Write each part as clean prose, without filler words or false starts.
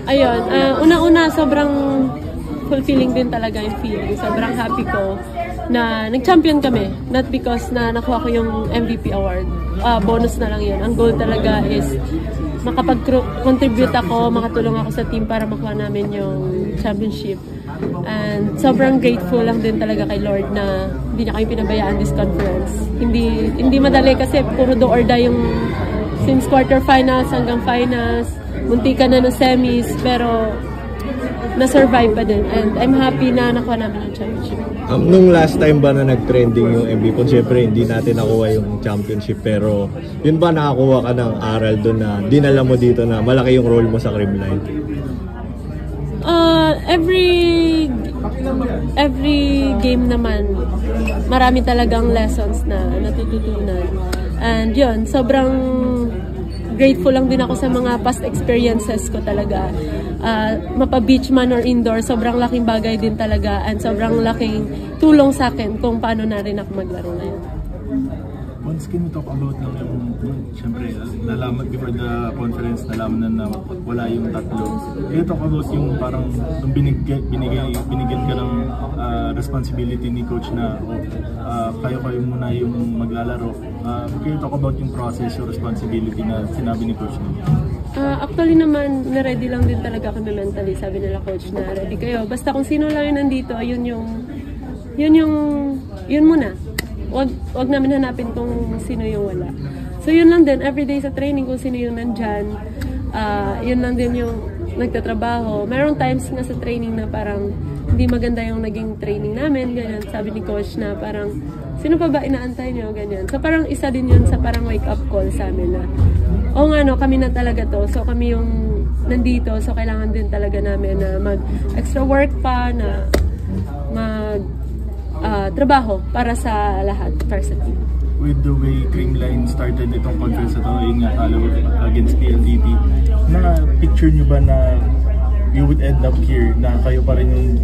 Ayun, una-una sobrang fulfilling din talaga yung feeling. Sobrang happy ko na nag-champion kami. Not because na nakuha ko yung MVP award. Bonus na lang yun. Ang goal talaga is makapag-contribute ako, makatulong ako sa team para makuha namin yung championship. And sobrang grateful lang din talaga kay Lord na hindi niya kami pinabayaan this conference. Hindi madali kasi puro do or die yung since quarterfinals hanggang finals. Muntikan na ng semis, pero na-survive pa din. And I'm happy na nakuha namin yung championship. Nung last time ba na nag-trending yung MVP, siyempre hindi natin nakuha yung championship, pero yun ba nakakuha ka ng aral doon na dinala mo dito na malaki yung role mo sa Creamline? Every game naman, marami talagang lessons na natututunan. And yun, sobrang grateful lang din ako sa mga past experiences ko talaga. Mapa-beach man or indoor, sobrang laking bagay din talaga and sobrang laking tulong sa akin kung paano na rin ako maglaro ngayon. Once can you talk about lang yung, siyempre, nalaman before the conference, nalaman na wala yung tatlo. Can you talk about yung parang nung binigyan ka ng responsibility ni coach na kayo muna yung maglalaro. Can you talk about yung process, yung responsibility na sinabi ni coach na? Actually naman, na-ready lang din talaga kami mentally. Sabi nila coach na ready kayo. Basta kung sino lang yun nandito, yun muna. Wag namin hanapin kung sino yung wala. So yun lang din, everyday sa training kung sino yung nandyan, yun lang din yung nagtatrabaho. Merong times nga sa training na parang hindi maganda yung naging training namin, ganyan. Sabi ni coach na parang, sino pa ba inaantay nyo, ganyan. So parang isa din yun sa parang wake up call sa amin na, oo nga no, kami na talaga to. So kami yung nandito, so kailangan din talaga namin na mag-extra work pa, na trabaho para sa lahat, para sa team. With the way Creamline started itong conference na ito, yun nga talo against PLDT, na-picture nyo ba na you would end up here, na kayo pa rin yung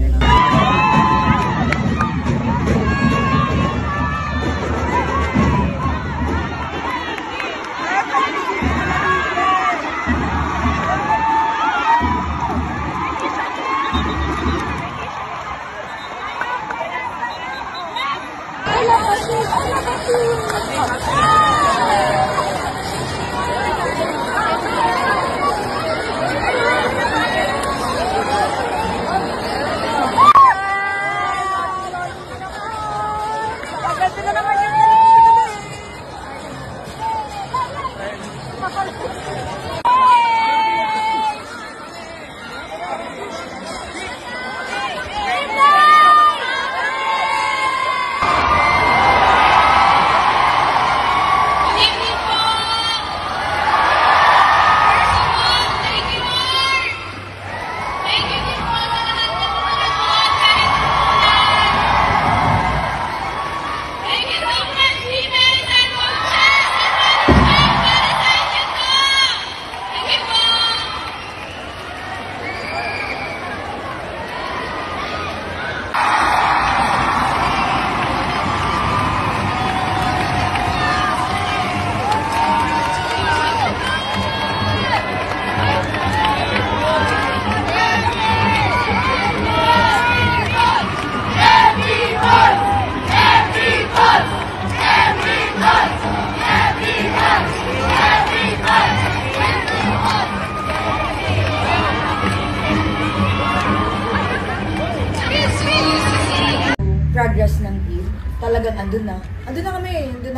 progress ng team. Talagang andun na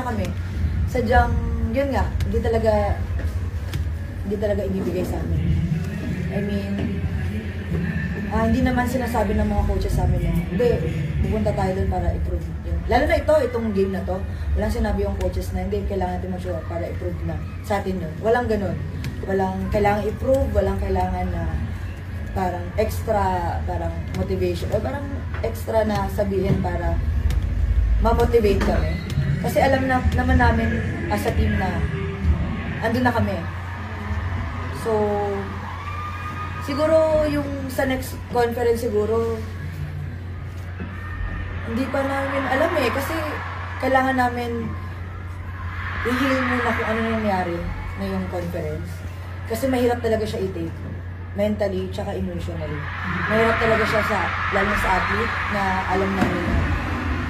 kami. Sadyang, yun nga, hindi talaga ibibigay sa amin. I mean, hindi naman sinasabi ng mga coaches sa amin na, hindi, pupunta tayo doon para i-prove yun. Lalo na itong game na to, walang sinabi yung coaches na, hindi, kailangan natin mag-show up para i-prove na sa atin yun. Walang ganun. Walang kailangan i-prove, walang kailangan na parang extra, parang motivation, o parang extra na sabihin para ma-motivate kami. Kasi alam naman namin as a team na andun na kami. So, siguro yung sa next conference siguro, hindi pa namin alam kasi kailangan namin i-heal muna kung ano nangyari ngayong conference. Kasi mahirap talaga siya i-take. mentally, tsaka emotionally. Mahirap talaga siya lalo sa athlete na alam namin na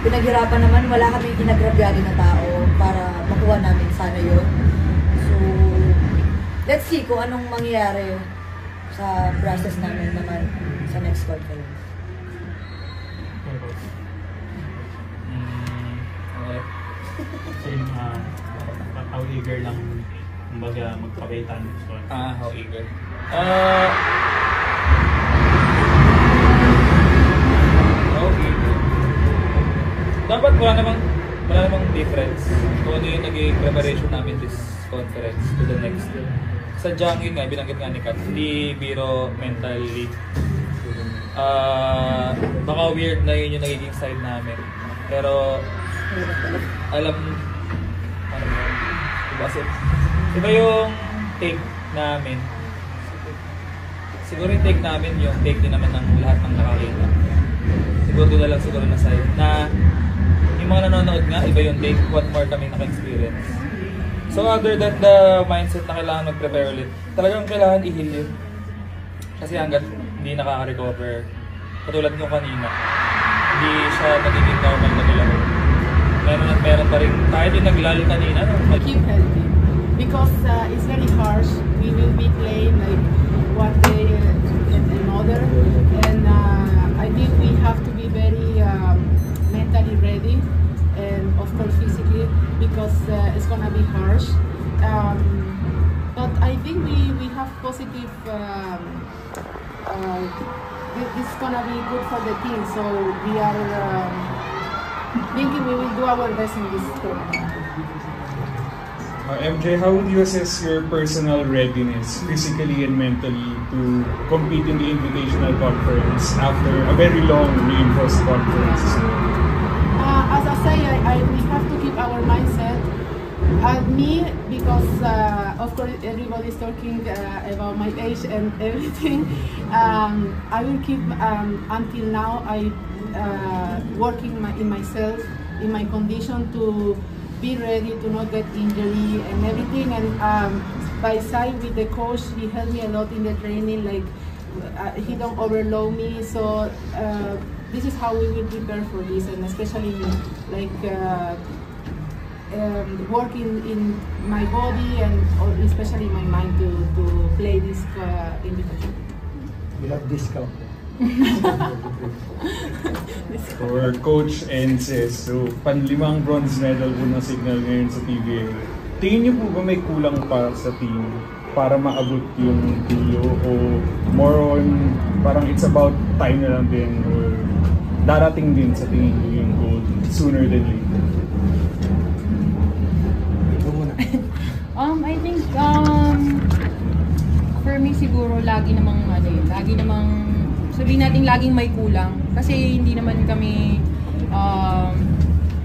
pinaghirapan naman, wala kami ginagrabyado na tao para makuha namin sana yun. So, let's see kung anong mangyayari sa process namin naman sa next conference. Okay. Same, how eager lang kumbaga magpakita ng sport? How eager? Okay. Dapat wala namang difference kung ano yung naging preparation namin this conference to the next year. Sadyang yun nga, binanggit nga ni Kat, hindi biro mentally. Baka weird na yun yung nagiging side namin. Pero alam, ano ba, iba yung take namin. Siguro yung take namin, yung take din naman ng lahat ng nakakita. Siguro doon na lang siguro na side na yung mga nanonood nga, iba yung take, what more kami naka-experience. So other than the mindset na kailangan mag-prepare ulit, talagang kailangan i-heal yun. Kasi hanggat hindi nakaka-recover, katulad nung kanina, hindi siya nagiging normal na nila. Meron pa rin, kahit yung naglalo kanina, no? Keep healthy. Because it's very harsh. We will be playing like one day and another. And I think we have to be very mentally ready. And of course physically, because it's gonna be harsh. But I think we have positive. This is gonna be good for the team. So we are thinking we will do our best in this tournament. MJ, how would you assess your personal readiness, physically and mentally, to compete in the Invitational Conference after a very long reinforced conference? As I say, we have to keep our mindset. Me, because of course everybody's talking about my age and everything. I will keep until now. I working in myself, in my condition to be ready to not get injury and everything. And by side with the coach, he helped me a lot in the training. Like he don't overload me. So this is how we will prepare for this, and especially like working in my body and especially my mind to play this invitation. We have discount. For Coach Ences, so panlimang bronze medal po ng Signal ngayon sa PBA. Tingin niyo po ba may kulang para sa team para maabot yung dulo, o more on parang it's about time na lang din, or darating din sa tingin niyo yung goal sooner than later? I think for me siguro lagi namang sabihin natin laging may kulang, kasi hindi naman kami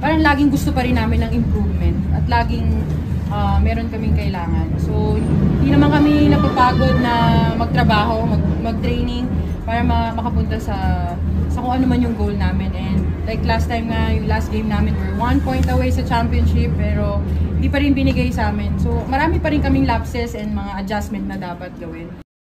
parang laging gusto pa rin namin ng improvement at laging meron kaming kailangan. So hindi naman kami napapagod na magtrabaho, mag-training para makapunta sa kung ano man yung goal namin. And like last time nga, yung last game namin, we're 1 point away sa championship, pero hindi pa rin binigay sa amin. So marami pa rin kaming lapses and mga adjustment na dapat gawin.